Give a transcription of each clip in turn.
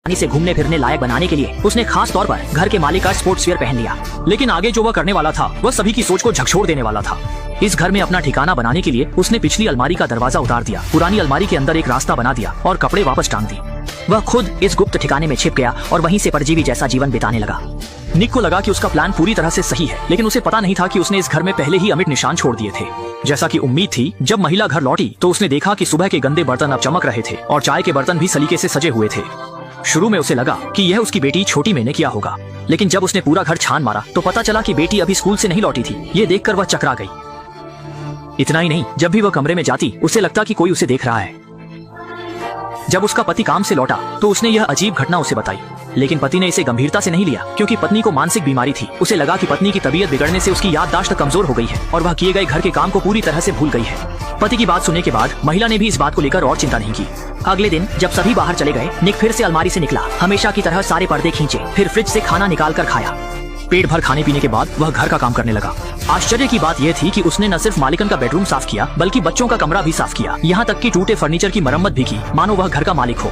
से घूमने फिरने लायक बनाने के लिए उसने खास तौर पर घर के मालिक का स्पोर्ट्स वियर पहन लिया। लेकिन आगे जो वह करने वाला था वह सभी की सोच को झकझोर देने वाला था। इस घर में अपना ठिकाना बनाने के लिए उसने पिछली अलमारी का दरवाजा उतार दिया, पुरानी अलमारी के अंदर एक रास्ता बना दिया और कपड़े वापस टांग दी। वह खुद इस गुप्त ठिकाने में छिप गया और वहीं से परजीवी जैसा जीवन बिताने लगा। निक को लगा कि उसका प्लान पूरी तरह से सही है, लेकिन उसे पता नहीं था कि उसने इस घर में पहले ही अमिट निशान छोड़ दिए थे। जैसा कि उम्मीद थी, जब महिला घर लौटी तो उसने देखा कि सुबह के गंदे बर्तन अब चमक रहे थे और चाय के बर्तन भी सलीके से सजे हुए थे। शुरू में उसे लगा कि यह उसकी बेटी छोटी मैंने किया होगा, लेकिन जब उसने पूरा घर छान मारा तो पता चला कि बेटी अभी स्कूल से नहीं लौटी थी। ये देखकर वह चकरा गई। इतना ही नहीं, जब भी वह कमरे में जाती उसे लगता कि कोई उसे देख रहा है। जब उसका पति काम से लौटा तो उसने यह अजीब घटना उसे बताई, लेकिन पति ने इसे गंभीरता से नहीं लिया, क्योंकि पत्नी को मानसिक बीमारी थी। उसे लगा कि पत्नी की तबीयत बिगड़ने से उसकी याददाश्त कमजोर हो गई है और वह किए गए घर के काम को पूरी तरह से भूल गई है। पति की बात सुनने के बाद महिला ने भी इस बात को लेकर और चिंता नहीं की। अगले दिन जब सभी बाहर चले गए, निक फिर से अलमारी से निकला, हमेशा की तरह सारे पर्दे खींचे, फिर फ्रिज से खाना निकाल कर खाया। पेट भर खाने पीने के बाद वह घर का काम करने लगा। आश्चर्य की बात यह थी कि उसने न सिर्फ मालिकन का बेडरूम साफ किया, बल्कि बच्चों का कमरा भी साफ किया, यहाँ तक कि टूटे फर्नीचर की मरम्मत भी की, मानो वह घर का मालिक हो।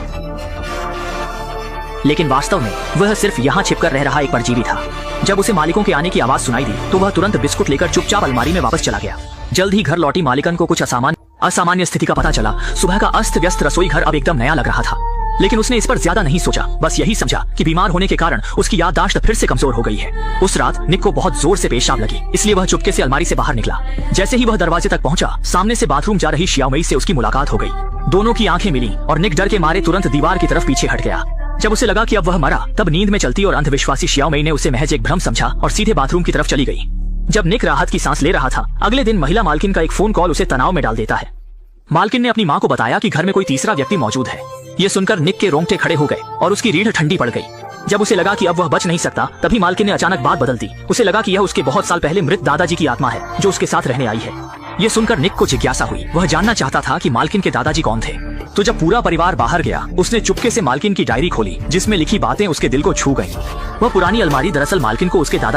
लेकिन वास्तव में वह सिर्फ यहाँ छिपकर रह रहा एक परजीवी था। जब उसे मालिकों के आने की आवाज सुनाई दी तो वह तुरंत बिस्कुट लेकर चुपचाप अलमारी में वापस चला गया। जल्द ही घर लौटी मालिकन को कुछ असामान्य स्थिति का पता चला। सुबह का अस्त व्यस्त रसोई घर अब एकदम नया लग रहा था, लेकिन उसने इस पर ज्यादा नहीं सोचा। बस यही समझा कि बीमार होने के कारण उसकी याददाश्त फिर से कमजोर हो गई है। उस रात निक को बहुत जोर से पेशाब लगी, इसलिए वह चुपके से अलमारी से बाहर निकला। जैसे ही वह दरवाजे तक पहुंचा, सामने से बाथरूम जा रही श्याओमई से उसकी मुलाकात हो गई। दोनों की आंखें मिली और निक डर के मारे तुरंत दीवार की तरफ पीछे हट गया। जब उसे लगा कि अब वह मरा, तब नींद में चलती और अंधविश्वासी श्याओमई ने उसे महज एक भ्रम समझा और सीधे बाथरूम की तरफ चली गई। जब निक राहत की सांस ले रहा था, अगले दिन महिला मालकिन का एक फोन कॉल उसे तनाव में डाल देता है। मालकिन ने अपनी मां को बताया कि घर में कोई तीसरा व्यक्ति मौजूद है। ये सुनकर निक के रोंगटे खड़े हो गए और उसकी रीढ़ ठंडी पड़ गई। जब उसे लगा कि अब वह बच नहीं सकता, तभी मालकिन ने अचानक बात बदल दी। उसे लगा कि यह उसके बहुत साल पहले मृत दादाजी की आत्मा है जो उसके साथ रहने आई है। ये सुनकर निक को जिज्ञासा हुई। वह जानना चाहता था कि मालकिन के दादाजी कौन थे। तो जब पूरा परिवार बाहर गया, उसने चुपके से मालकिन की डायरी खोली, जिसमें लिखी बातें उसके दिल को छू गईं। वह पुरानी अलमारी दरअसल मालकिन को उसके दादा